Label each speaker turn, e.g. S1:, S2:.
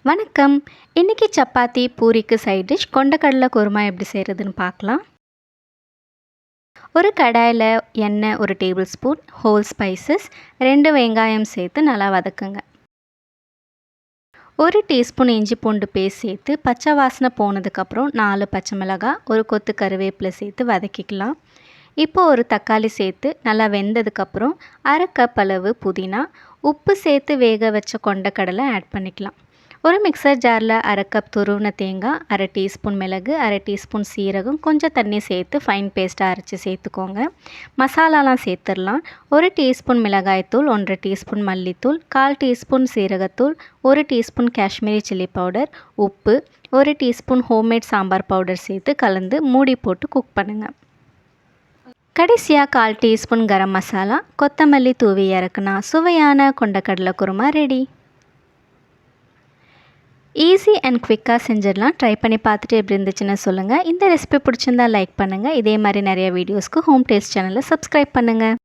S1: வணக்கம். இன்னைக்கு சப்பாத்தி, பூரிக்கு சைட் டிஷ் கொண்டக்கடலை குருமா எப்படி செய்கிறதுன்னு பார்க்கலாம். ஒரு கடாயில் எண்ணெய் 1 டேபிள் ஸ்பூன், ஹோல் ஸ்பைசஸ், 2 வெங்காயம் சேர்த்து நல்லா வதக்குங்க. 1 டீஸ்பூன் இஞ்சி பூண்டு பேஸ்ட் சேர்த்து பச்சை வாசனை போனதுக்கப்புறம் 4 பச்சை மிளகாய், 1 கொத்து கருவேப்பிலை சேர்த்து வதக்கிக்கலாம். இப்போ ஒரு தக்காளி சேர்த்து நல்லா வெந்ததுக்கப்புறம் 1/2 கப் அளவு புதினா, உப்பு சேர்த்து வேக வச்ச கொண்டக்கடலை ஆட் பண்ணிக்கலாம். ஒரு மிக்சர் ஜாரில் 1/2 கப் துருவின தேங்காய், 1/2 டீஸ்பூன் மிளகு, 1/2 டீஸ்பூன் சீரகம், கொஞ்சம் தண்ணி சேர்த்து ஃபைன் பேஸ்ட்டாக அரைச்சி சேர்த்துக்கோங்க. மசாலாலாம் சேர்த்துடலாம். 1 டீஸ்பூன் மிளகாய்த்தூள், 1/2 டீஸ்பூன் மல்லித்தூள், 1/4 டீஸ்பூன் சீரகத்தூள், 1 டீஸ்பூன் காஷ்மீரி சில்லி பவுடர், உப்பு, 1 டீஸ்பூன் ஹோம்மேட் சாம்பார் பவுடர் சேர்த்து கலந்து மூடி போட்டு குக் பண்ணுங்கள். கடைசியாக 1/4 டீஸ்பூன் கரம் மசாலா, கொத்தமல்லி தூவி இறக்குனா சுவையான கொண்டக்கடலை குருமா ரெடி. ஈஸி அண்ட் குவிக்காக செஞ்சிடலாம். ட்ரை பண்ணி பார்த்துட்டு எப்படி இருந்துச்சுன்னு சொல்லுங்கள். இந்த ரெசிபி பிடிச்சிருந்தா லைக் பண்ணுங்கள். இதே மாதிரி நிறைய வீடியோஸ்க்கு ஹோம் டேஸ்ட் சேனலை சப்ஸ்கிரைப் பண்ணுங்கள்.